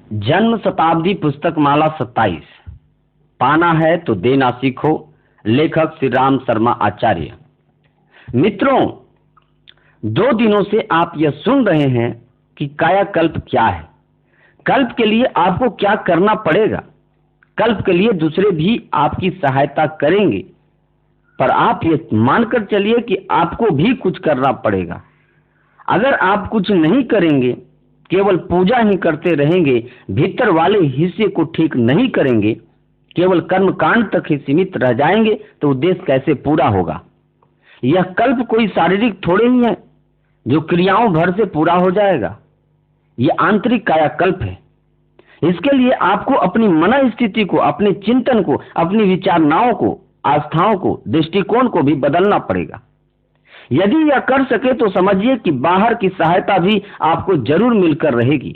जन्म शताब्दी पुस्तक माला 27। पाना है तो देना सीखो। लेखक श्री राम शर्मा आचार्य। मित्रों, 2 दिनों से आप यह सुन रहे हैं कि कायाकल्प क्या है, कल्प के लिए आपको क्या करना पड़ेगा। कल्प के लिए दूसरे भी आपकी सहायता करेंगे, पर आप ये मानकर चलिए कि आपको भी कुछ करना पड़ेगा। अगर आप कुछ नहीं करेंगे, केवल पूजा ही करते रहेंगे, भीतर वाले हिस्से को ठीक नहीं करेंगे, केवल कर्मकांड तक ही सीमित रह जाएंगे, तो उद्देश्य कैसे पूरा होगा। यह कल्प कोई शारीरिक थोड़े ही है जो क्रियाओं भर से पूरा हो जाएगा। यह आंतरिक कायाकल्प है। इसके लिए आपको अपनी मन स्थिति को, अपने चिंतन को, अपनी विचारनाओं को, आस्थाओं को, दृष्टिकोण को भी बदलना पड़ेगा। यदि यह कर सके तो समझिए कि बाहर की सहायता भी आपको जरूर मिलकर रहेगी।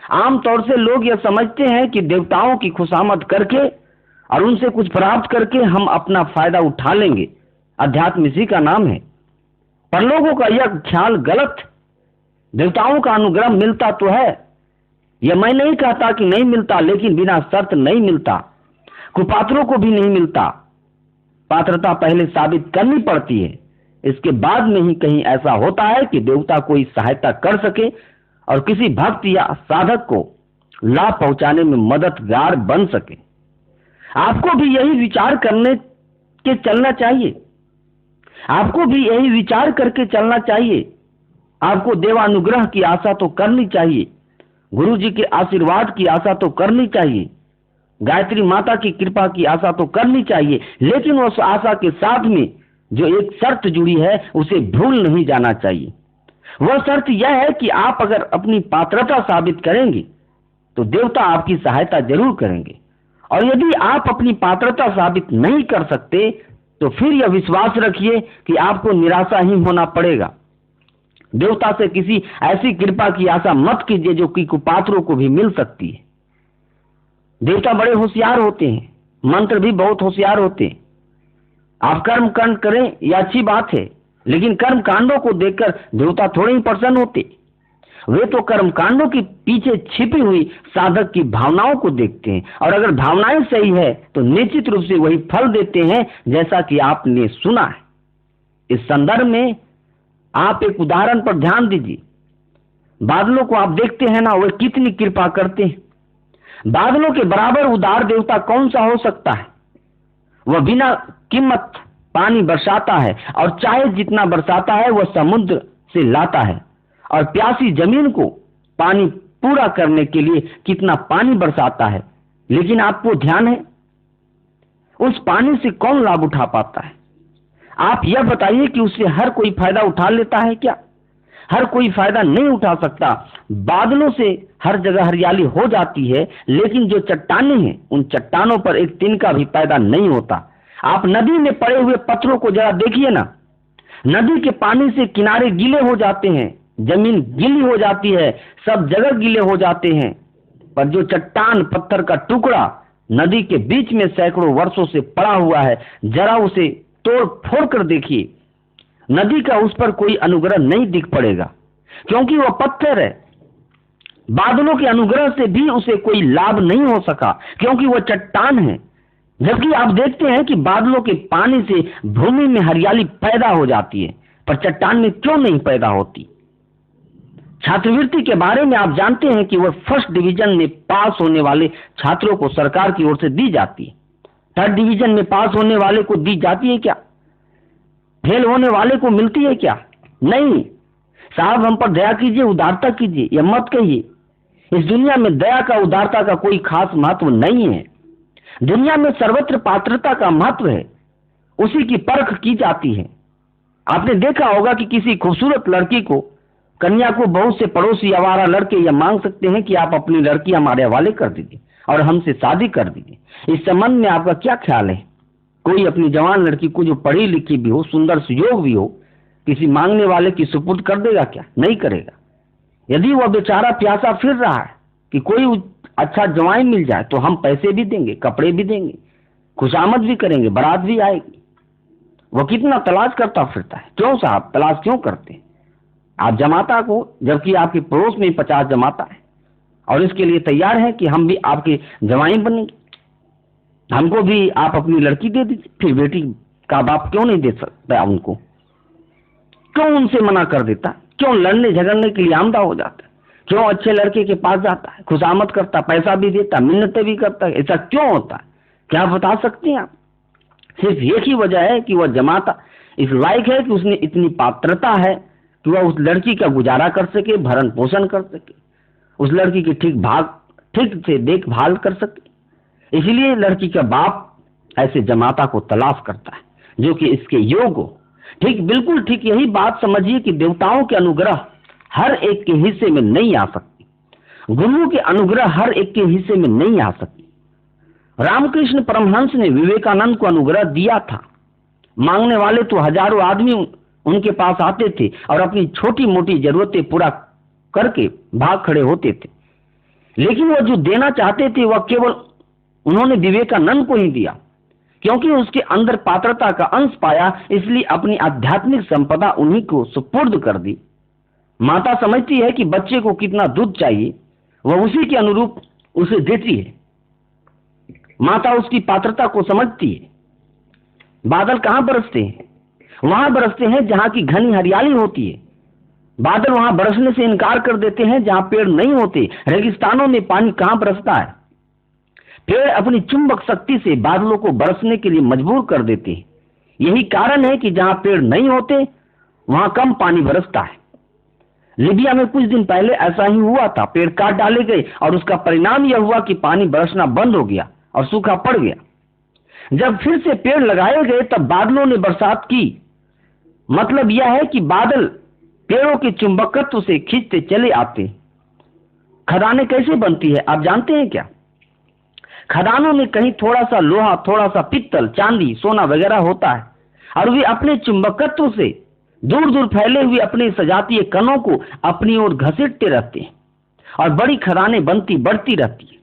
आमतौर से लोग यह समझते हैं कि देवताओं की खुशामद करके और उनसे कुछ प्राप्त करके हम अपना फायदा उठा लेंगे। अध्यात्म इसी का नाम है। पर लोगों का यह ख्याल गलत। देवताओं का अनुग्रह मिलता तो है, यह मैं नहीं कहता कि नहीं मिलता, लेकिन बिना शर्त नहीं मिलता। कुपात्रों को भी नहीं मिलता। पात्रता पहले साबित करनी पड़ती है। इसके बाद में ही कहीं ऐसा होता है कि देवता कोई सहायता कर सके और किसी भक्त या साधक को लाभ पहुंचाने में मददगार बन सके। आपको भी यही विचार करने के चलना चाहिए। आपको भी यही विचार करके चलना चाहिए। आपको देवानुग्रह की आशा तो करनी चाहिए, गुरु जी के आशीर्वाद की आशा तो करनी चाहिए, गायत्री माता की कृपा की आशा तो करनी चाहिए, लेकिन उस आशा के साथ में जो एक शर्त जुड़ी है उसे भूल नहीं जाना चाहिए। वह शर्त यह है कि आप अगर अपनी पात्रता साबित करेंगे तो देवता आपकी सहायता जरूर करेंगे, और यदि आप अपनी पात्रता साबित नहीं कर सकते तो फिर यह विश्वास रखिए कि आपको निराशा ही होना पड़ेगा। देवता से किसी ऐसी कृपा की आशा मत कीजिए जो कि कुपात्रों को भी मिल सकती है। देवता बड़े होशियार होते हैं, मंत्र भी बहुत होशियार होते हैं। आप कर्म कांड करें यह अच्छी बात है, लेकिन कर्म कांडों को देखकर देवता थोड़े ही प्रसन्न होते। वे तो कर्म कांडों के पीछे छिपी हुई साधक की भावनाओं को देखते हैं, और अगर भावनाएं सही है तो निश्चित रूप से वही फल देते हैं, जैसा कि आपने सुना है। इस संदर्भ में आप एक उदाहरण पर ध्यान दीजिए। बादलों को आप देखते हैं ना, वे कितनी कृपा करते हैं। बादलों के बराबर उदार देवता कौन सा हो सकता है। वह बिना कीमत पानी बरसाता है, और चाहे जितना बरसाता है वह समुद्र से लाता है, और प्यासी जमीन को पानी पूरा करने के लिए कितना पानी बरसाता है। लेकिन आपको ध्यान है उस पानी से कौन लाभ उठा पाता है। आप यह बताइए कि उससे हर कोई फायदा उठा लेता है क्या। हर कोई फायदा नहीं उठा सकता। बादलों से हर जगह हरियाली हो जाती है, लेकिन जो चट्टानें हैं उन चट्टानों पर एक तिनका भी पैदा नहीं होता। आप नदी में पड़े हुए पत्थरों को जरा देखिए ना। नदी के पानी से किनारे गीले हो जाते हैं, जमीन गीली हो जाती है, सब जगह गीले हो जाते हैं, पर जो चट्टान पत्थर का टुकड़ा नदी के बीच में सैकड़ों वर्षों से पड़ा हुआ है, जरा उसे तोड़ फोड़ कर देखिए। नदी का उस पर कोई अनुग्रह नहीं दिख पड़ेगा, क्योंकि वह पत्थर है। बादलों के अनुग्रह से भी उसे कोई लाभ नहीं हो सका, क्योंकि वह चट्टान है। जबकि आप देखते हैं कि बादलों के पानी से भूमि में हरियाली पैदा हो जाती है, पर चट्टान में क्यों नहीं पैदा होती। छात्रवृत्ति के बारे में आप जानते हैं कि वह फर्स्ट डिवीजन में पास होने वाले छात्रों को सरकार की ओर से दी जाती है। 3rd डिवीजन में पास होने वाले को दी जाती है क्या। फेल होने वाले को मिलती है क्या। नहीं। साहब हम पर दया कीजिए, उदारता कीजिए, यह मत कहिए। इस दुनिया में दया का, उदारता का कोई खास महत्व नहीं है। दुनिया में सर्वत्र पात्रता का महत्व है, उसी की परख की जाती है। आपने देखा होगा कि किसी खूबसूरत लड़की को, कन्या को बहुत से पड़ोसी आवारा लड़के यह मांग सकते हैं कि आप अपनी लड़की हमारे हवाले कर दीजिए और हमसे शादी कर दीजिए। इस संबंध में आपका क्या ख्याल है। कोई अपनी जवान लड़की को, जो पढ़ी लिखी भी हो, सुंदर सुयोग भी हो, किसी मांगने वाले की सुपुर्द कर देगा क्या। नहीं करेगा। यदि वह बेचारा प्यासा फिर रहा है कि कोई अच्छा जवाई मिल जाए तो हम पैसे भी देंगे, कपड़े भी देंगे, खुशामद भी करेंगे, बारात भी आएगी। वह कितना तलाश करता फिरता है। क्यों साहब, तलाश क्यों करते हैं आप जमाता को, जबकि आपके पड़ोस में 50 जमाता है। और इसके लिए तैयार हैं कि हम भी आपके जवाई बनेंगे, हमको भी आप अपनी लड़की दे दीजिए। फिर बेटी का बाप क्यों नहीं दे सकता उनको, क्यों उनसे मना कर देता, क्यों लड़ने झगड़ने के लिए आमदा हो जाता, क्यों अच्छे लड़के के पास जाता है, खुशामद करता, पैसा भी देता, मिन्नतें भी करता है, ऐसा क्यों होता है? क्या बता सकते हैं आप? सिर्फ एक ही वजह है कि वह जमाता इस लायक है कि उसने इतनी पात्रता है कि वह उस लड़की का गुजारा कर सके, भरण पोषण कर सके, उस लड़की की ठीक से देखभाल कर सके। इसलिए लड़की का बाप ऐसे जमाता को तलाश करता है जो कि इसके योग्य हो। ठीक, बिल्कुल ठीक यही बात समझिए कि देवताओं के अनुग्रह हर एक के हिस्से में नहीं आ सकती, गुरुओं के अनुग्रह हर एक के हिस्से में नहीं आ सकती। रामकृष्ण परमहंस ने विवेकानंद को अनुग्रह दिया था। मांगने वाले तो हजारों आदमी उनके पास आते थे और अपनी छोटी मोटी जरूरतें पूरा करके भाग खड़े होते थे, लेकिन वह जो देना चाहते थे वह केवल उन्होंने विवेकानंद को ही दिया, क्योंकि उसके अंदर पात्रता का अंश पाया, इसलिए अपनी आध्यात्मिक संपदा उन्हीं को सुपुर्द कर दी। माता समझती है कि बच्चे को कितना दूध चाहिए, वह उसी के अनुरूप उसे देती है। माता उसकी पात्रता को समझती है। बादल कहां बरसते हैं? वहां बरसते हैं जहां की घनी हरियाली होती है। बादल वहां बरसने से इनकार कर देते हैं जहां पेड़ नहीं होते। रेगिस्तानों में पानी कहां बरसता है? पेड़ अपनी चुंबक शक्ति से बादलों को बरसने के लिए मजबूर कर देते हैं। यही कारण है कि जहां पेड़ नहीं होते वहां कम पानी बरसता है। लीबिया में कुछ दिन पहले ऐसा ही हुआ था। पेड़ काट डाले गए और उसका परिणाम यह हुआ कि पानी बरसना बंद हो गया और सूखा पड़ गया। जब फिर से पेड़ लगाए गए तब बादलों ने बरसात की। मतलब यह है कि बादल पेड़ों के चुंबकत्व से खींचते चले आते। खदानें कैसे बनती है आप जानते हैं क्या? खदानों में कहीं थोड़ा सा लोहा, थोड़ा सा पित्तल, चांदी, सोना वगैरह होता है और वे अपने चुंबकत्व से दूर दूर फैले हुए अपने सजातीय कणों को अपनी ओर घसीटते रहते हैं और बड़ी खदानें बनती बढ़ती रहती है।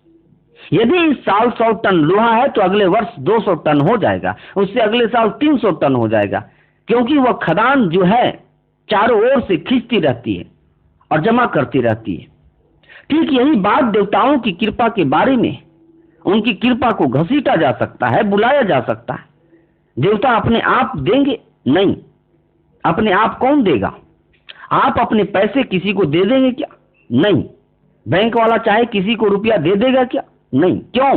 यदि इस साल 100 टन लोहा है तो अगले वर्ष 200 टन हो जाएगा, उससे अगले साल 300 टन हो जाएगा, क्योंकि वह खदान जो है चारों ओर से खींचती रहती है और जमा करती रहती है। ठीक यही बात देवताओं की कृपा के बारे में। उनकी कृपा को घसीटा जा सकता है, बुलाया जा सकता है। देवता अपने आप देंगे? नहीं। अपने आप कौन देगा? आप अपने पैसे किसी को दे देंगे क्या? नहीं। बैंक वाला चाहे किसी को रुपया दे देगा क्या? नहीं। क्यों?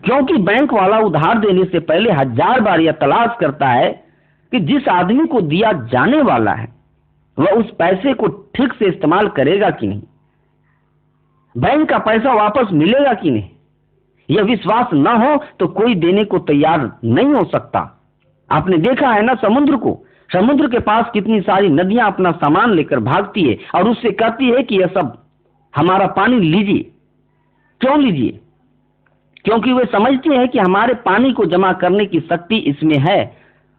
क्योंकि बैंक वाला उधार देने से पहले 1000 बार यह तलाश करता है कि जिस आदमी को दिया जाने वाला है वह उस पैसे को ठीक से इस्तेमाल करेगा कि नहीं, बैंक का पैसा वापस मिलेगा कि नहीं। यह विश्वास न हो तो कोई देने को तैयार नहीं हो सकता। आपने देखा है ना समुद्र को। समुद्र के पास कितनी सारी नदियां अपना सामान लेकर भागती है और उससे कहती है कि यह सब हमारा पानी लीजिए। क्यों लीजिए? क्योंकि वे समझते हैं कि हमारे पानी को जमा करने की शक्ति इसमें है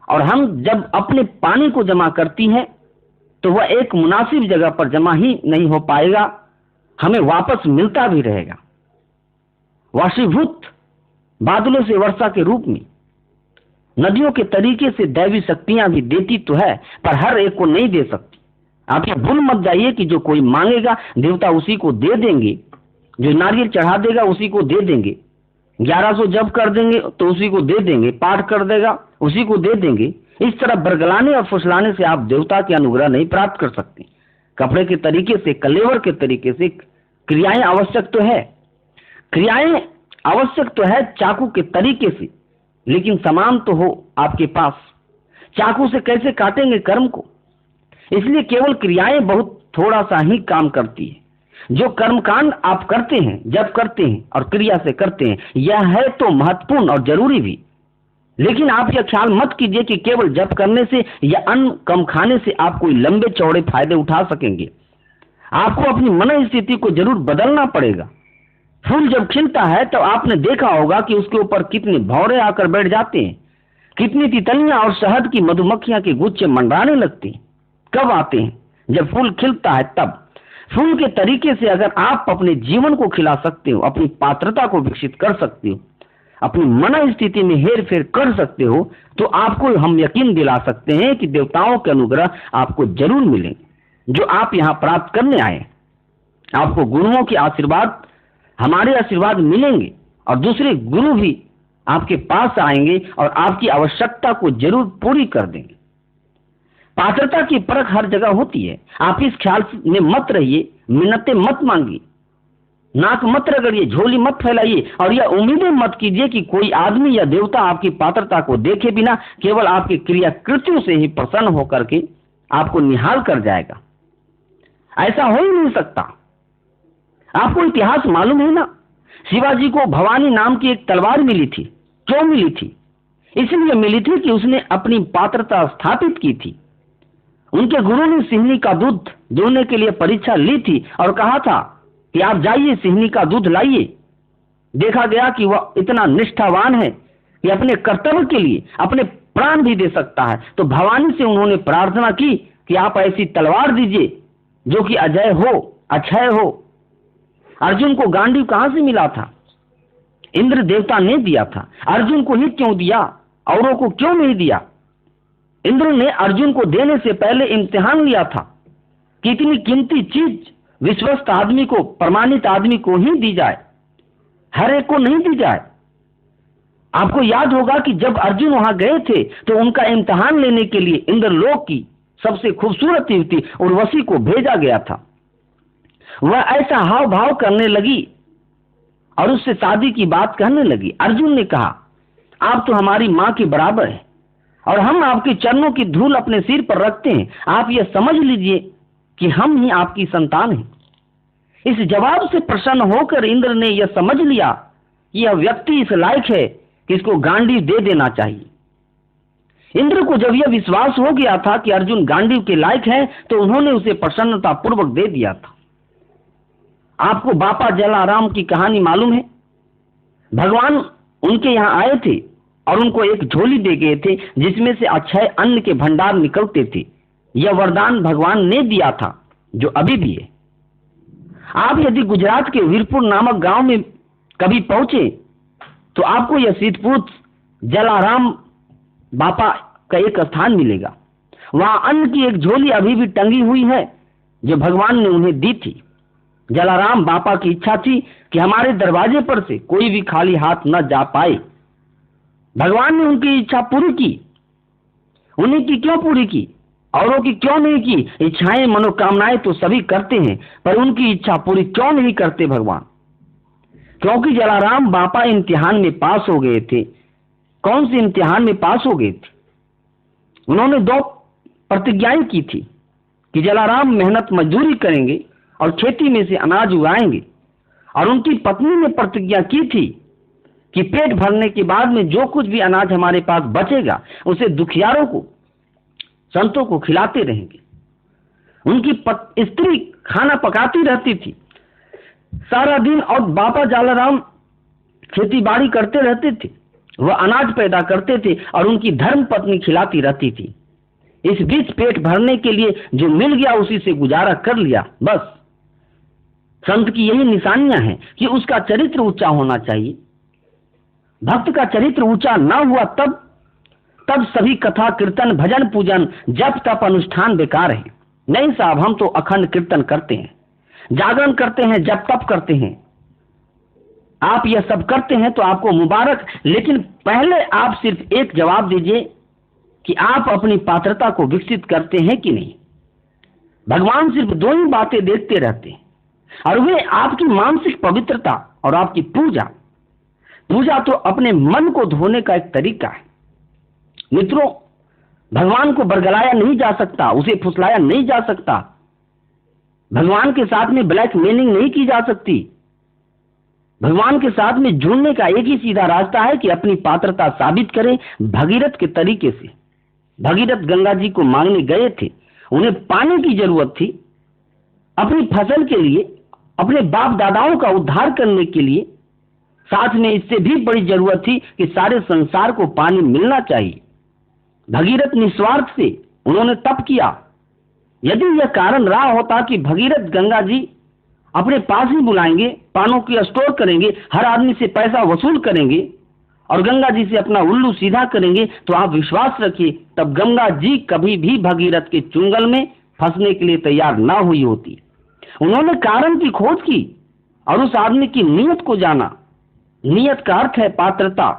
और हम जब अपने पानी को जमा करती हैं तो वह एक मुनासिब जगह पर जमा ही नहीं हो पाएगा, हमें वापस मिलता भी रहेगा। वाशीभूत बादलों से वर्षा के रूप में नदियों के तरीके से दैवी शक्तियां भी देती तो है, पर हर एक को नहीं दे सकती। आप ये भूल मत जाइए कि जो कोई मांगेगा देवता उसी को दे देंगे, जो नारियल चढ़ा देगा उसी को दे देंगे, 1100 जप कर देंगे तो उसी को दे देंगे, पाठ कर देगा उसी को दे देंगे। इस तरह बरगलाने और फुसलाने से आप देवता के अनुग्रह नहीं प्राप्त कर सकते। कपड़े के तरीके से, कलेवर के तरीके से क्रियाएं आवश्यक तो है, क्रियाएं आवश्यक तो है चाकू के तरीके से, लेकिन सामान तो हो आपके पास। चाकू से कैसे काटेंगे कर्म को? इसलिए केवल क्रियाएं बहुत थोड़ा सा ही काम करती है। जो कर्मकांड आप करते हैं, जब करते हैं और क्रिया से करते हैं, यह है तो महत्वपूर्ण और जरूरी भी। लेकिन आप यह ख्याल मत कीजिए कि केवल जप करने से या अन्न कम खाने से आप कोई लंबे चौड़े फायदे उठा सकेंगे। आपको अपनी मन स्थिति को जरूर बदलना पड़ेगा। फूल जब खिलता है तो आपने देखा होगा कि उसके ऊपर कितने भौरे आकर बैठ जाते हैं, कितनी तितलियां और शहद की मधुमक्खियां के गुच्छे मंडराने लगते हैं। कब आते हैं? जब फूल खिलता है तब। फूल के तरीके से अगर आप अपने जीवन को खिला सकते हो, अपनी पात्रता को विकसित कर सकते हो, अपनी मन स्थिति में हेर फेर कर सकते हो, तो आपको हम यकीन दिला सकते हैं कि देवताओं के अनुग्रह आपको जरूर मिलेंगे जो आप यहाँ प्राप्त करने आए। आपको गुरुओं के आशीर्वाद हमारे आशीर्वाद मिलेंगे और दूसरे गुरु भी आपके पास आएंगे और आपकी आवश्यकता को जरूर पूरी कर देंगे। पात्रता की परख हर जगह होती है। आप इस ख्याल में मत रहिए, मिन्नतें मत मांगिए, नाक मत रगड़िए, झोली मत फैलाइए और यह उम्मीदें मत कीजिए कि कोई आदमी या देवता आपकी पात्रता को देखे बिना केवल आपकी क्रिया कृत्यों से ही प्रसन्न होकर के आपको निहाल कर जाएगा। ऐसा हो ही नहीं सकता। आपको इतिहास मालूम है ना, शिवाजी को भवानी नाम की एक तलवार मिली थी। क्यों मिली थी? इसलिए मिली थी कि उसने अपनी पात्रता स्थापित की थी। उनके गुरु ने सिंहनी का दूध दूहने के लिए परीक्षा ली थी और कहा था कि आप जाइए सिंहनी का दूध लाइए। देखा गया कि वह इतना निष्ठावान है कि अपने कर्तव्य के लिए अपने प्राण भी दे सकता है। तो भवानी से उन्होंने प्रार्थना की कि आप ऐसी तलवार दीजिए जो कि अजय हो, अक्षय हो। अर्जुन को गांडीव कहां से मिला था? इंद्र देवता ने दिया था। अर्जुन को ही क्यों दिया, औरों को क्यों नहीं दिया? इंद्र ने अर्जुन को देने से पहले इम्तिहान लिया था कि इतनी कीमती चीज विश्वस्त आदमी को, प्रमाणित आदमी को ही दी जाए, हर एक को नहीं दी जाए। आपको याद होगा कि जब अर्जुन वहां गए थे तो उनका इम्तिहान लेने के लिए इंद्रलोक की सबसे खूबसूरत युवती उर्वशी को भेजा गया था। वह ऐसा हाव भाव करने लगी और उससे शादी की बात कहने लगी। अर्जुन ने कहा, आप तो हमारी मां के बराबर है और हम आपके चरणों की धूल अपने सिर पर रखते हैं। आप यह समझ लीजिए कि हम ही आपकी संतान हैं। इस जवाब से प्रसन्न होकर इंद्र ने यह समझ लिया कि यह व्यक्ति इस लायक है कि इसको गांडीव दे देना चाहिए। इंद्र को जब यह विश्वास हो गया था कि अर्जुन गांडीव के लायक है तो उन्होंने उसे प्रसन्नता पूर्वक दे दिया था। आपको बापा जलाराम की कहानी मालूम है? भगवान उनके यहाँ आए थे और उनको एक झोली दे गए थे जिसमें से अक्षय अन्न के भंडार निकलते थे। यह वरदान भगवान ने दिया था जो अभी भी है। आप यदि गुजरात के वीरपुर नामक गांव में कभी पहुंचे तो आपको यह सिद्धपुर जलाराम बापा का एक स्थान मिलेगा। वहां अन्न की एक झोली अभी भी टंगी हुई है जो भगवान ने उन्हें दी थी। जलाराम बापा की इच्छा थी कि हमारे दरवाजे पर से कोई भी खाली हाथ न जा पाए। भगवान ने उनकी इच्छा पूरी की। उन्हीं की क्यों पूरी की, औरों की क्यों नहीं की? इच्छाएं मनोकामनाएं तो सभी करते हैं, पर उनकी इच्छा पूरी क्यों नहीं करते भगवान? क्योंकि जलाराम बापा इम्तिहान में पास हो गए थे। कौन से इम्तिहान में पास हो गए थे? उन्होंने 2 प्रतिज्ञाएं की थी कि जलाराम मेहनत मजदूरी करेंगे और खेती में से अनाज उगाएंगे। और उनकी पत्नी ने प्रतिज्ञा की थी कि पेट भरने के बाद में जो कुछ भी अनाज हमारे पास बचेगा उसे दुखियारों को, संतों को खिलाते रहेंगे। उनकी स्त्री खाना पकाती रहती थी सारा दिन और बापा जलाराम खेती बाड़ी करते रहते थे। वह अनाज पैदा करते थे और उनकी धर्म पत्नी खिलाती रहती थी। इस बीच पेट भरने के लिए जो मिल गया उसी से गुजारा कर लिया। बस संत की यही निशानियां हैं कि उसका चरित्र ऊंचा होना चाहिए। भक्त का चरित्र ऊंचा ना हुआ तब सभी कथा कीर्तन भजन पूजन जप तप अनुष्ठान बेकार है। नहीं साहब, हम तो अखंड कीर्तन करते हैं, जागरण करते हैं, जप तप करते हैं। आप यह सब करते हैं तो आपको मुबारक, लेकिन पहले आप सिर्फ एक जवाब दीजिए कि आप अपनी पात्रता को विकसित करते हैं कि नहीं। भगवान सिर्फ 2 ही बातें देखते रहते हैं और वे आपकी मानसिक पवित्रता और आपकी पूजा। पूजा तो अपने मन को धोने का एक तरीका है। मित्रों, भगवान को बरगलाया नहीं जा सकता, उसे फुसलाया नहीं जा सकता। भगवान के साथ में ब्लैक मेलिंग नहीं की जा सकती। भगवान के साथ में जुड़ने का एक ही सीधा रास्ता है कि अपनी पात्रता साबित करें भगीरथ के तरीके से। भगीरथ गंगा जी को मांगने गए थे, उन्हें पानी की जरूरत थी अपनी फसल के लिए, अपने बाप दादाओं का उद्धार करने के लिए। साथ में इससे भी बड़ी जरूरत थी कि सारे संसार को पानी मिलना चाहिए। भगीरथ निस्वार्थ से उन्होंने तप किया। यदि यह कारण रहा होता कि भगीरथ गंगा जी अपने पास ही बुलाएंगे, पानों की स्टोर करेंगे, हर आदमी से पैसा वसूल करेंगे और गंगा जी से अपना उल्लू सीधा करेंगे, तो आप विश्वास रखिए तब गंगा जी कभी भी भगीरथ के चुंगल में फंसने के लिए तैयार ना हुई होती। उन्होंने कारण की खोज की और उस आदमी की नीयत को जाना। नीयत का अर्थ है पात्रता,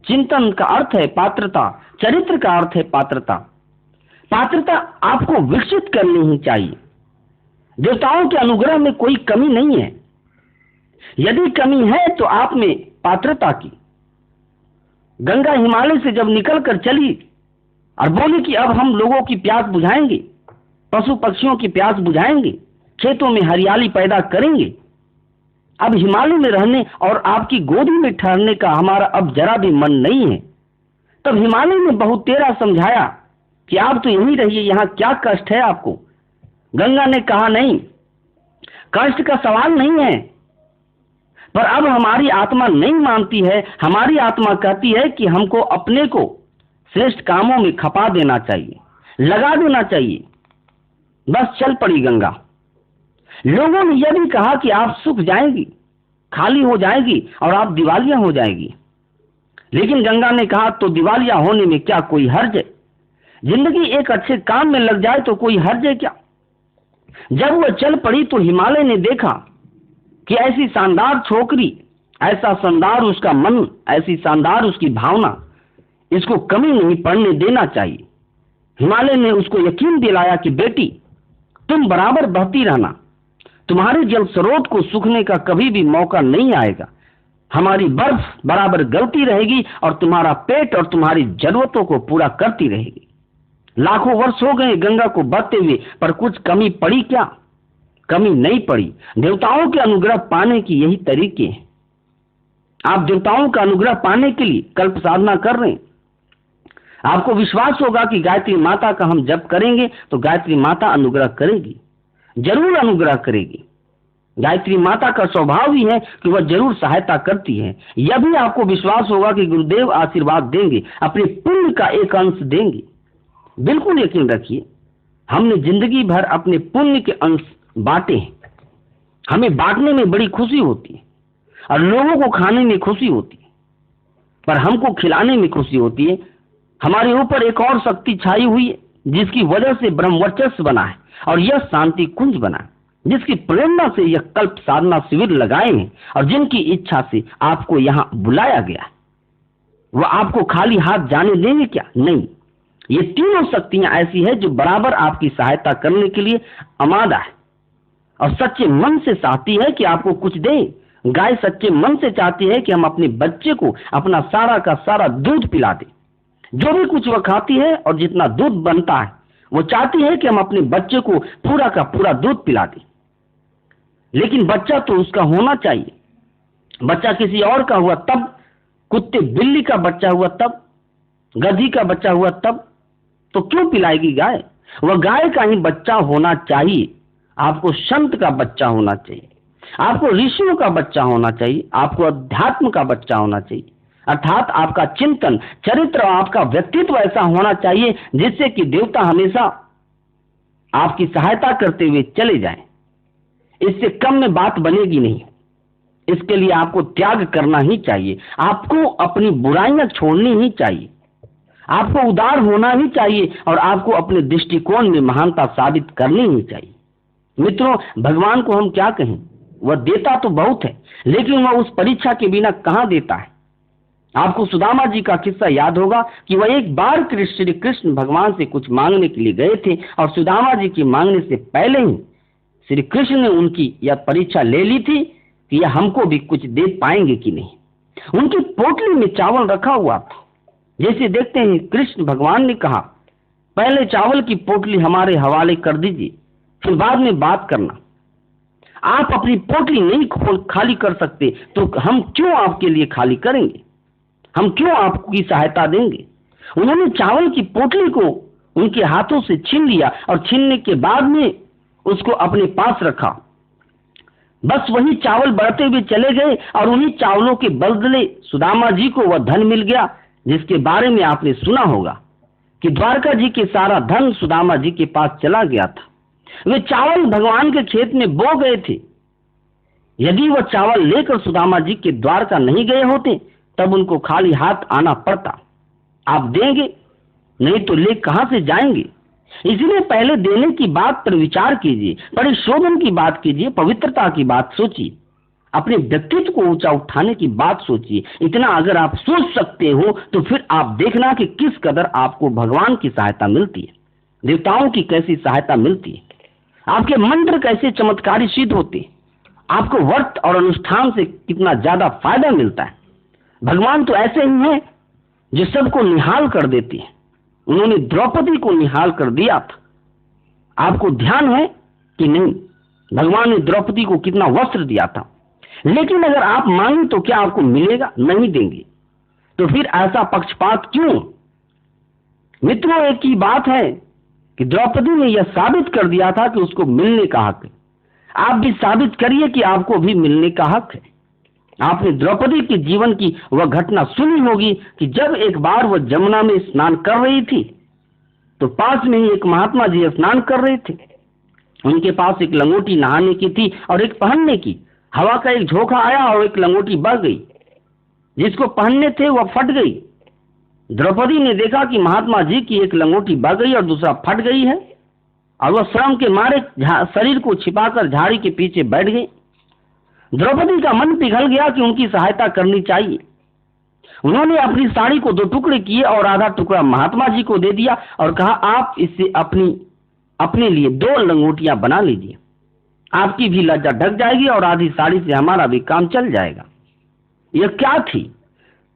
चिंतन का अर्थ है पात्रता, चरित्र का अर्थ है पात्रता। पात्रता आपको विकसित करनी ही चाहिए। देवताओं के अनुग्रह में कोई कमी नहीं है। यदि कमी है तो आप में पात्रता की। गंगा हिमालय से जब निकल कर चली और बोली कि अब हम लोगों की प्यास बुझाएंगे, पशु पक्षियों की प्यास बुझाएंगे, खेतों में हरियाली पैदा करेंगे, अब हिमालय में रहने और आपकी गोदी में ठहरने का हमारा अब जरा भी मन नहीं है। तब हिमालय ने बहुत तेरा समझाया कि आप तो यहीं रहिए, यहाँ क्या कष्ट है आपको। गंगा ने कहा नहीं, कष्ट का सवाल नहीं है, पर अब हमारी आत्मा नहीं मानती है। हमारी आत्मा कहती है कि हमको अपने को श्रेष्ठ कामों में खपा देना चाहिए, लगा देना चाहिए। बस चल पड़ी गंगा। लोगों ने यह भी कहा कि आप सूख जाएंगी, खाली हो जाएगी और आप दिवालिया हो जाएगी। लेकिन गंगा ने कहा तो दिवालिया होने में क्या कोई हर्ज है? जिंदगी एक अच्छे काम में लग जाए तो कोई हर्ज है क्या? जब वह चल पड़ी तो हिमालय ने देखा कि ऐसी शानदार छोकरी, ऐसा शानदार उसका मन, ऐसी शानदार उसकी भावना, इसको कमी नहीं पड़ने देना चाहिए। हिमालय ने उसको यकीन दिलाया कि बेटी तुम बराबर बहती रहना, तुम्हारे जल स्रोत को सूखने का कभी भी मौका नहीं आएगा। हमारी बर्फ बराबर गलती रहेगी और तुम्हारा पेट और तुम्हारी जरूरतों को पूरा करती रहेगी। लाखों वर्ष हो गए गंगा को बहते हुए, पर कुछ कमी पड़ी क्या? कमी नहीं पड़ी। देवताओं के अनुग्रह पाने की यही तरीके हैं। आप देवताओं का अनुग्रह पाने के लिए कल्प साधना कर रहे हैं। आपको विश्वास होगा कि गायत्री माता का हम जप करेंगे तो गायत्री माता अनुग्रह करेगी, जरूर अनुग्रह करेगी। गायत्री माता का स्वभाव ही है कि वह जरूर सहायता करती है। यह भी आपको विश्वास होगा कि गुरुदेव आशीर्वाद देंगे, अपने पुण्य का एक अंश देंगे। बिल्कुल यकीन रखिए, हमने जिंदगी भर अपने पुण्य के अंश बांटे हैं। हमें बांटने में बड़ी खुशी होती है और लोगों को खाने में खुशी होती है, पर हमको खिलाने में खुशी होती है। हमारे ऊपर एक और शक्ति छाई हुई है जिसकी वजह से ब्रह्मवर्चस्व बना है और यह शांति कुंज बना है, जिसकी प्रेरणा से यह कल्प साधना शिविर लगाए हैं और जिनकी इच्छा से आपको यहाँ बुलाया गया है। वह आपको खाली हाथ जाने देंगे क्या? नहीं। ये तीनों शक्तियां ऐसी है जो बराबर आपकी सहायता करने के लिए आमादा है और सच्चे मन से चाहती है कि आपको कुछ दें। गाय सच्चे मन से चाहती है कि हम अपने बच्चे को अपना सारा का सारा दूध पिला दें। जो भी कुछ वह खाती है और जितना दूध बनता है वो चाहती है कि हम अपने बच्चे को पूरा का पूरा दूध पिला दें। लेकिन बच्चा तो उसका होना चाहिए। बच्चा किसी और का हुआ तब, कुत्ते बिल्ली का बच्चा हुआ तब, गधी का बच्चा हुआ तब, तो क्यों पिलाएगी गाय? वह गाय का ही बच्चा होना चाहिए। आपको संत का बच्चा होना चाहिए, आपको ऋषियों का बच्चा होना चाहिए, आपको अध्यात्म का बच्चा होना चाहिए। अर्थात आपका चिंतन, चरित्र, आपका व्यक्तित्व ऐसा होना चाहिए जिससे कि देवता हमेशा आपकी सहायता करते हुए चले जाएं। इससे कम में बात बनेगी नहीं। इसके लिए आपको त्याग करना ही चाहिए। आपको अपनी बुराइयां छोड़नी ही चाहिए। आपको उदार होना ही चाहिए और आपको अपने दृष्टिकोण में महानता साबित करनी ही चाहिए। मित्रों, भगवान को हम क्या कहें? वह देता तो बहुत है, लेकिन वह उस परीक्षा के बिना कहां देता है। आपको सुदामा जी का किस्सा याद होगा कि वह एक बार श्री कृष्ण भगवान से कुछ मांगने के लिए गए थे और सुदामा जी के मांगने से पहले ही श्री कृष्ण ने उनकी यह परीक्षा ले ली थी कि यह हमको भी कुछ दे पाएंगे कि नहीं। उनकी पोटली में चावल रखा हुआ था। जैसे देखते हैं कृष्ण भगवान ने कहा, पहले चावल की पोटली हमारे हवाले कर दीजिए, फिर बाद में बात करना। आप अपनी पोटली नहीं खाली कर सकते तो हम क्यों आपके लिए खाली करेंगे? हम क्यों आपकी सहायता देंगे? उन्होंने चावल की पोटली को उनके हाथों से छीन लिया और छीनने के बाद में उसको अपने पास रखा। बस वही चावल बढ़ते हुए चले गए और उन्हीं चावलों के बदले सुदामा जी को वह धन मिल गया जिसके बारे में आपने सुना होगा कि द्वारका जी के सारा धन सुदामा जी के पास चला गया था। वे चावल भगवान के खेत में बो गए थे। यदि वह चावल लेकर सुदामा जी के द्वारका नहीं गए होते तब उनको खाली हाथ आना पड़ता। आप देंगे नहीं तो ले कहां से जाएंगे? इसलिए पहले देने की बात पर विचार कीजिए, परिशोधन की बात कीजिए, पवित्रता की बात सोचिए। अपने व्यक्तित्व को ऊंचा उठाने की बात सोचिए। इतना अगर आप सोच सकते हो तो फिर आप देखना कि किस कदर आपको भगवान की सहायता मिलती है, देवताओं की कैसी सहायता मिलती है, आपके मंत्र कैसे चमत्कारी सिद्ध होते हैं, आपको व्रत और अनुष्ठान से कितना ज्यादा फायदा मिलता है। भगवान तो ऐसे ही हैं जो सबको निहाल कर देते हैं। उन्होंने द्रौपदी को निहाल कर दिया था। आपको ध्यान है कि नहीं, भगवान ने द्रौपदी को कितना वस्त्र दिया था। लेकिन अगर आप मांगे तो क्या आपको मिलेगा? नहीं देंगे। तो फिर ऐसा पक्षपात क्यों? मित्रों, एक ही बात है कि द्रौपदी ने यह साबित कर दिया था कि उसको मिलने का हक है। आप भी साबित करिए कि आपको भी मिलने का हक है। आपने द्रौपदी के जीवन की वह घटना सुनी होगी कि जब एक बार वह जमुना में स्नान कर रही थी तो पास में ही एक महात्मा जी स्नान कर रहे थे। उनके पास एक लंगोटी नहाने की थी और एक पहनने की। हवा का एक झोंका आया और एक लंगोटी बह गई। जिसको पहनने थे वह फट गई। द्रौपदी ने देखा कि महात्मा जी की एक लंगोटी बह गई और दूसरा फट गई है, और वह श्रम के मारे शरीर को छिपाकर झाड़ी के पीछे बैठ गई। द्रौपदी का मन पिघल गया कि उनकी सहायता करनी चाहिए। उन्होंने अपनी साड़ी को 2 टुकड़े किए और आधा टुकड़ा महात्मा जी को दे दिया और कहा, आप इससे अपने लिए 2 लंगोटियां बना लीजिए। आपकी भी लज्जा ढक जाएगी और आधी साड़ी से हमारा भी काम चल जाएगा। यह क्या थी?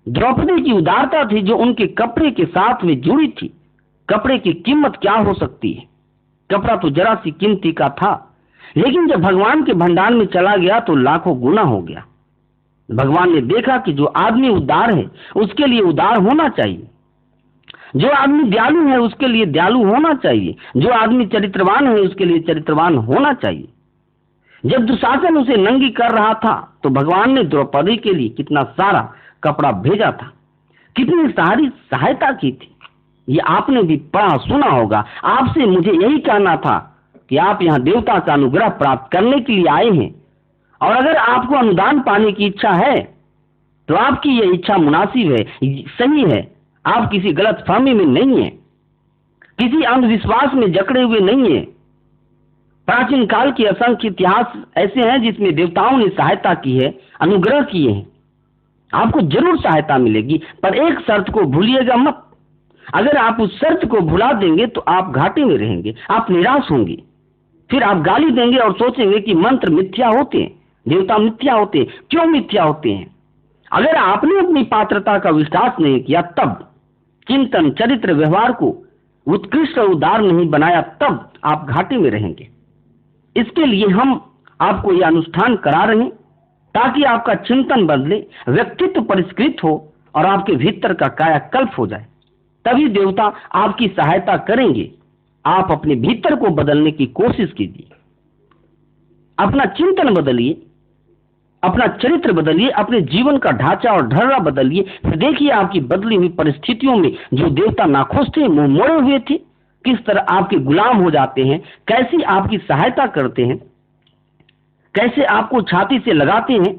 द्रौपदी की उदारता थी जो उनके कपड़े के साथ में जुड़ी थी। कपड़े की कीमत क्या हो सकती है? कपड़ा तो जरा सी कीमती का था, लेकिन जब भगवान के भंडार में चला गया तो लाखों गुना हो गया। भगवान ने देखा कि जो आदमी उदार है उसके लिए उदार होना चाहिए, जो आदमी दयालु है उसके लिए दयालु होना चाहिए, जो आदमी चरित्रवान है उसके लिए चरित्रवान होना चाहिए। जब दुशासन उसे नंगी कर रहा था तो भगवान ने द्रौपदी के लिए कितना सारा कपड़ा भेजा था, कितनी सारी सहायता की थी। ये आपने भी पढ़ा सुना होगा। आपसे मुझे यही कहना था कि आप यहाँ देवता का अनुग्रह प्राप्त करने के लिए आए हैं, और अगर आपको अनुदान पाने की इच्छा है तो आपकी ये इच्छा मुनासिब है, सही है। आप किसी गलत फहमी में नहीं है, किसी अंधविश्वास में जकड़े हुए नहीं है। प्राचीन काल के असंख्य इतिहास ऐसे हैं जिसमें देवताओं ने सहायता की है, अनुग्रह किए हैं। आपको जरूर सहायता मिलेगी, पर एक शर्त को भूलिएगा मत। अगर आप उस शर्त को भुला देंगे तो आप घाटे में रहेंगे, आप निराश होंगे। फिर आप गाली देंगे और सोचेंगे कि मंत्र मिथ्या होते हैं, देवता मिथ्या होते हैं। क्यों मिथ्या होते हैं? अगर आपने अपनी पात्रता का विश्वास नहीं किया, तब चिंतन, चरित्र, व्यवहार को उत्कृष्ट और उदार नहीं बनाया, तब आप घाटे में रहेंगे। इसके लिए हम आपको यह अनुष्ठान करा रहे हैं ताकि आपका चिंतन बदले, व्यक्तित्व परिष्कृत हो और आपके भीतर का कायाकल्प हो जाए। तभी देवता आपकी सहायता करेंगे। आप अपने भीतर को बदलने की कोशिश कीजिए, अपना चिंतन बदलिए, अपना चरित्र बदलिए, अपने जीवन का ढांचा और ढर्रा बदलिए। फिर देखिए आपकी बदली हुई परिस्थितियों में जो देवता नाखुश थे, मुंह मोड़े हुए थे, किस तरह आपके गुलाम हो जाते हैं, कैसी आपकी सहायता करते हैं, कैसे आपको छाती से लगाते हैं,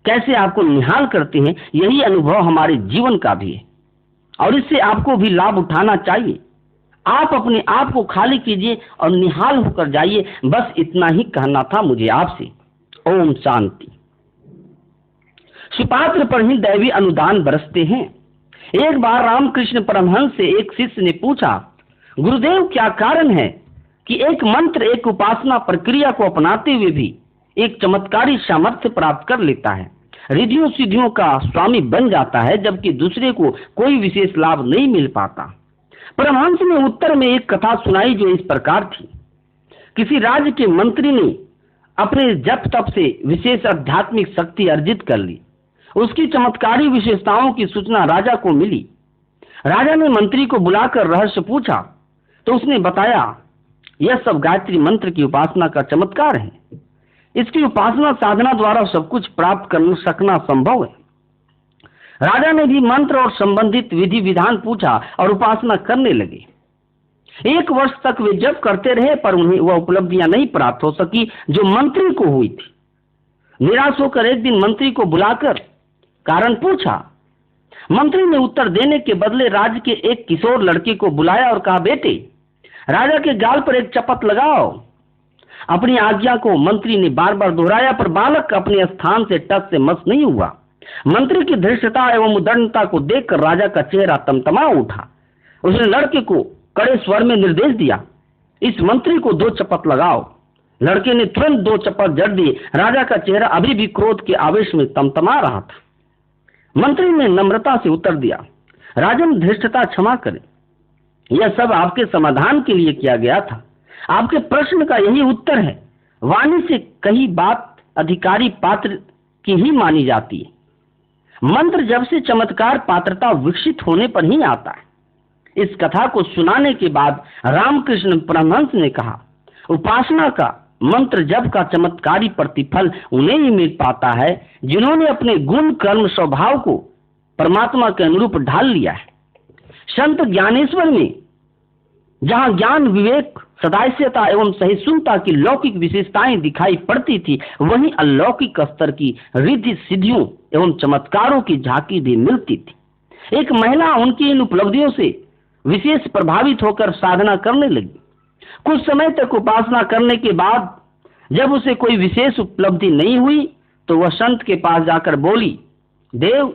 कैसे आपको निहाल करते हैं। यही अनुभव हमारे जीवन का भी है और इससे आपको भी लाभ उठाना चाहिए। आप अपने आप को खाली कीजिए और निहाल होकर जाइए। बस इतना ही कहना था मुझे आपसे। ओम शांति। सुपात्र पर ही दैवी अनुदान बरसते हैं। एक बार रामकृष्ण परमहंस से एक शिष्य ने पूछा, गुरुदेव, क्या कारण है कि एक मंत्र, एक उपासना प्रक्रिया को अपनाते हुए भी एक चमत्कारी सामर्थ्य प्राप्त कर लेता है, रिद्धियों सिद्धियों का स्वामी बन जाता है, जबकि दूसरे को कोई विशेष लाभ नहीं मिल पाता? परमहंस ने उत्तर में एक कथा सुनाई जो इस प्रकार थी। किसी राज्य के मंत्री ने अपने जप तप से विशेष आध्यात्मिक शक्ति अर्जित कर ली। उसकी चमत्कारी विशेषताओं की सूचना राजा को मिली। राजा ने मंत्री को बुलाकर रहस्य पूछा तो उसने बताया, यह सब गायत्री मंत्र की उपासना का चमत्कार है। इसकी उपासना साधना द्वारा सब कुछ प्राप्त कर सकना संभव है। राजा ने भी मंत्र और संबंधित विधि विधान पूछा और उपासना करने लगे। 1 वर्ष तक वे जप करते रहे, पर उन्हें वह उपलब्धियां नहीं प्राप्त हो सकी जो मंत्री को हुई थी। निराश होकर एक दिन मंत्री को बुलाकर कारण पूछा। मंत्री ने उत्तर देने के बदले राज्य के एक किशोर लड़के को बुलाया और कहा, बेटे, राजा के गाल पर एक चपत लगाओ। अपनी आज्ञा को मंत्री ने बार बार दोहराया, पर बालक अपने स्थान से टस से मस नहीं हुआ। मंत्री की धृष्टता एवं उदारता को देखकर राजा का चेहरा तमतमा उठा। उसने लड़के को कड़े स्वर में निर्देश दिया, इस मंत्री को 2 चपत लगाओ। लड़के ने तुरंत 2 चपत जड़ दिए। राजा का चेहरा अभी भी क्रोध के आवेश में तमतमा रहा था। मंत्री ने नम्रता से उत्तर दिया, राजन धृष्टता क्षमा करें, यह सब आपके समाधान के लिए किया गया था। आपके प्रश्न का यही उत्तर है। वाणी से कही बात अधिकारी पात्र की ही मानी जाती है। मंत्र जब से चमत्कार पात्रता विकसित होने पर ही आता है। इस कथा को सुनाने के बाद रामकृष्ण परमहंस ने कहा, उपासना का मंत्र जब का चमत्कारी प्रतिफल उन्हें ही मिल पाता है जिन्होंने अपने गुण कर्म स्वभाव को परमात्मा के अनुरूप ढाल लिया है। संत ज्ञानेश्वर में जहां ज्ञान, विवेक, सदास्यता एवं सहिष्णुता की लौकिक विशेषताएं दिखाई पड़ती थी, वहीं अलौकिक स्तर की रिद्धि सिद्धियों एवं चमत्कारों की झांकी भी मिलती थी। एक महिला उनकी इन उपलब्धियों से विशेष प्रभावित होकर साधना करने लगी। कुछ समय तक उपासना करने के बाद जब उसे कोई विशेष उपलब्धि नहीं हुई तो वह संत के पास जाकर बोली, देव,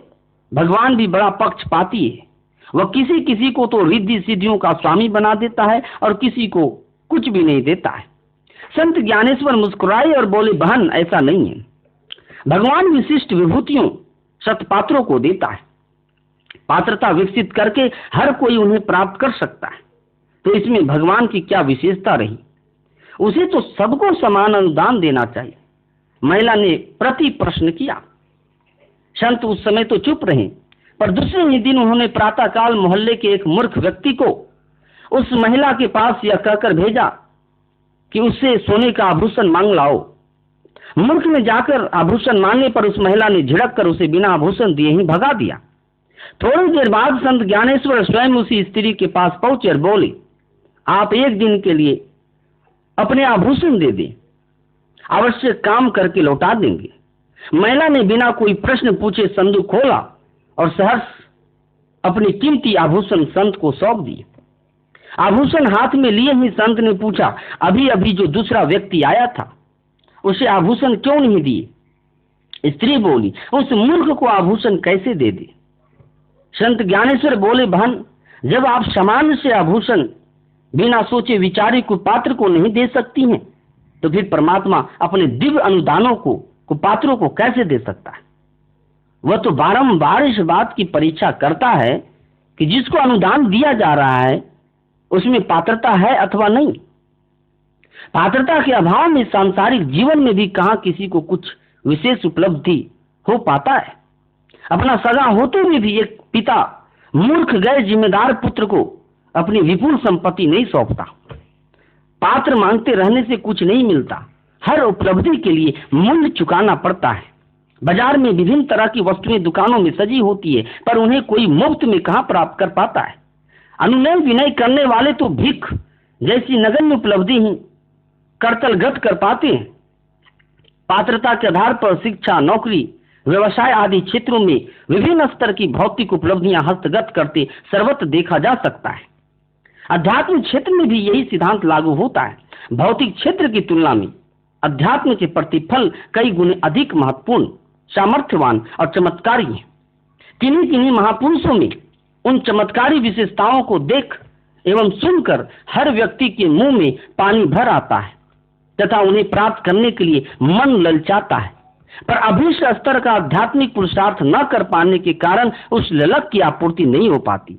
भगवान भी बड़ा पक्षपाती है। वह किसी किसी को तो रिद्धि सिद्धियों का स्वामी बना देता है और किसी को कुछ भी नहीं देता है। संत ज्ञानेश्वर मुस्कुराए और बोले, बहन, ऐसा नहीं है। भगवान विशिष्ट विभूतियों सत्पात्रों को देता है। पात्रता विकसित करके हर कोई उन्हें प्राप्त कर सकता है, तो इसमें भगवान की क्या विशेषता रही? उसे तो सबको समान अनुदान देना चाहिए। महिला ने प्रति प्रश्न किया। संत उस समय तो चुप रहे, पर दूसरे ही दिन उन्होंने प्रातःकाल मोहल्ले के एक मूर्ख व्यक्ति को उस महिला के पास यह कहकर भेजा कि उससे सोने का आभूषण मांग लाओ। मूर्ख ने जाकर आभूषण मांगने पर उस महिला ने झिड़क कर उसे बिना आभूषण दिए ही भगा दिया। थोड़ी देर बाद संत ज्ञानेश्वर स्वयं उसी स्त्री के पास पहुंचे और बोले, आप एक दिन के लिए अपने आभूषण दे दें, आवश्यक काम करके लौटा देंगे। महिला ने बिना कोई प्रश्न पूछे संदूक खोला और सहर्ष अपनी कीमती आभूषण संत को सौंप दिए। आभूषण हाथ में लिए ही संत ने पूछा, अभी अभी जो दूसरा व्यक्ति आया था उसे आभूषण क्यों नहीं दिए? स्त्री बोली, उस मूर्ख को आभूषण कैसे दे दे? संत ज्ञानेश्वर बोले, बहन, जब आप सामान्य से आभूषण बिना सोचे विचारे कुपात्र को नहीं दे सकती हैं, तो फिर परमात्मा अपने दिव्य अनुदानों को कुपात्रों को कैसे दे सकता है? वह तो बारंबार इस बात की परीक्षा करता है कि जिसको अनुदान दिया जा रहा है उसमें पात्रता है अथवा नहीं। पात्रता के अभाव में सांसारिक जीवन में भी कहां किसी को कुछ विशेष उपलब्धि हो पाता है। अपना सगा होते हुए भी एक पिता मूर्ख गैर जिम्मेदार पुत्र को अपनी विपुल संपत्ति नहीं सौंपता। पात्र मांगते रहने से कुछ नहीं मिलता। हर उपलब्धि के लिए मूल्य चुकाना पड़ता है। बाजार में विभिन्न तरह की वस्तुएं दुकानों में सजी होती है, पर उन्हें कोई मुफ्त में कहां प्राप्त कर पाता है। अनुनय विनय करने वाले तो भिख जैसी नगण्य उपलब्धि ही करतलगत कर पाते हैं। पात्रता के आधार पर शिक्षा, नौकरी, व्यवसाय आदि क्षेत्रों में विभिन्न स्तर की भौतिक उपलब्धियां हस्तगत करते सर्वत्र देखा जा सकता है। आध्यात्मिक क्षेत्र में भी यही सिद्धांत लागू होता है। भौतिक क्षेत्र की तुलना में अध्यात्म के प्रतिफल कई गुने अधिक महत्वपूर्ण, सामर्थ्यवान और चमत्कारी है। किन्हीं किन्हीं महापुरुषों में उन चमत्कारी विशेषताओं को देख एवं सुनकर हर व्यक्ति के मुंह में पानी भर आता है तथा उन्हें प्राप्त करने के लिए मन ललचाता है, पर अभीष्ट स्तर का आध्यात्मिक पुरुषार्थ न कर पाने के कारण उस ललक की आपूर्ति नहीं हो पाती।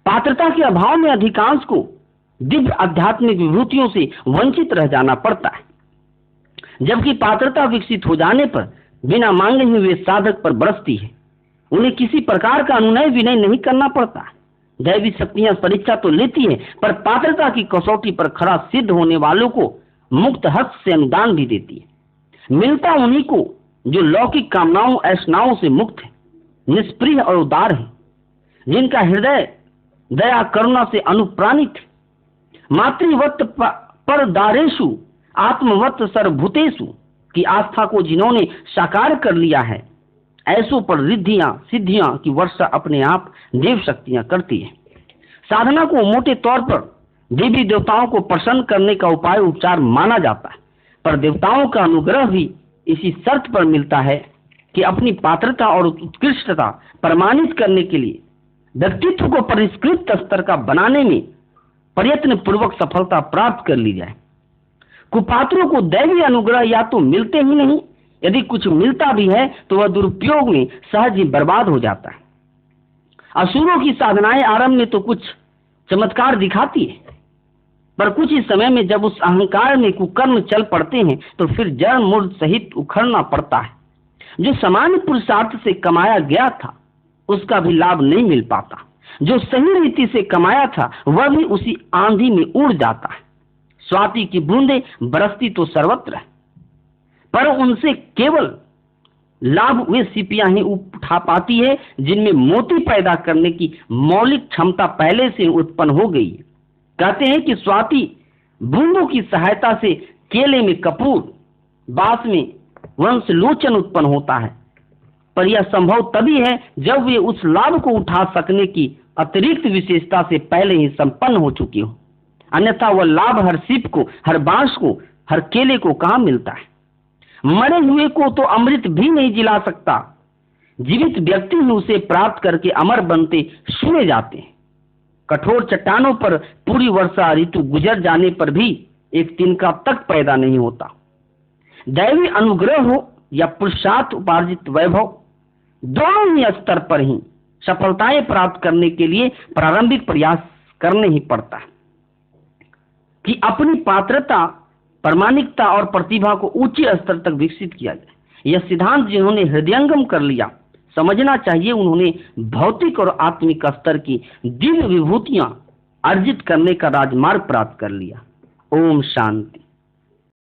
पात्रता के अभाव में अधिकांश को दिव्य आध्यात्मिक विभूतियों से वंचित रह जाना पड़ता है, जबकि पात्रता विकसित हो जाने पर बिना मांगे ही वे साधक पर बरसती है। उन्हें किसी प्रकार का अनुनय विनय नहीं करना पड़ता। दैवी शक्तियां परीक्षा तो लेती है, पर पात्रता की कसौटी पर खरा सिद्ध होने वालों को मुक्त हस्त से अनुदान भी देती है। मिलता उन्हीं को जो लौकिक कामनाओं ऐसनाओं से मुक्त है, निष्प्रिय और उदार है, जिनका हृदय दया करुणा से अनुप्राणित है। मातृवत परदारेषु आत्मवत सर्वभूतेषु की आस्था को जिन्होंने साकार कर लिया है, ऐसों पर रिद्धियां सिद्धियां की वर्षा अपने आप देव शक्तियां करती है। साधना को मोटे तौर पर देवी देवताओं को प्रसन्न करने का उपाय उपचार माना जाता है, पर देवताओं का अनुग्रह भी इसी शर्त पर मिलता है कि अपनी पात्रता और उत्कृष्टता प्रमाणित करने के लिए व्यक्तित्व को परिष्कृत स्तर का बनाने में प्रयत्न पूर्वक सफलता प्राप्त कर ली जाए। कुपात्रों को दैवीय अनुग्रह या तो मिलते ही नहीं, यदि कुछ मिलता भी है तो वह दुरुपयोग में सहज ही बर्बाद हो जाता है। असुरों की साधनाएं आरंभ में तो कुछ चमत्कार दिखाती है, पर कुछ ही समय में जब उस अहंकार में कुकर्म चल पड़ते हैं तो फिर जड़ मूर्ध सहित उखड़ना पड़ता है। जो सामान्य पुरुषार्थ से कमाया गया था उसका भी लाभ नहीं मिल पाता, जो सही रीति से कमाया था वह भी उसी आंधी में उड़ जाता है। स्वाति की बूंदें बरसती तो सर्वत्र है, पर उनसे केवल लाभ वे सिपियां ही उठा पाती है जिनमें मोती पैदा करने की मौलिक क्षमता पहले से उत्पन्न हो गई है। कहते हैं कि स्वाति बूंदों की सहायता से केले में कपूर, बांस में वंशलोचन उत्पन्न होता है, पर यह संभव तभी है जब वे उस लाभ को उठा सकने की अतिरिक्त विशेषता से पहले ही संपन्न हो चुकी हो। अन्यथा वह लाभ हर सीप को, हर बांस को, हर केले को कहां मिलता है। मरे हुए को तो अमृत भी नहीं जिला सकता, जीवित व्यक्ति ही उसे प्राप्त करके अमर बनते सुने जाते हैं। कठोर चट्टानों पर पूरी वर्षा ऋतु गुजर जाने पर भी एक तिनका तक पैदा नहीं होता। दैवी अनुग्रह हो या पुरुषार्थ उपार्जित वैभव, दोनों ही स्तर पर ही सफलताएं प्राप्त करने के लिए प्रारंभिक प्रयास करने ही पड़ता है कि अपनी पात्रता, प्रामाणिकता और प्रतिभा को उच्च स्तर तक विकसित किया जाए। यह सिद्धांत जिन्होंने हृदयंगम कर लिया, समझना चाहिए उन्होंने भौतिक और आत्मिक स्तर की दिव्य विभूतियां अर्जित करने का राजमार्ग प्राप्त कर लिया। ओम शांति।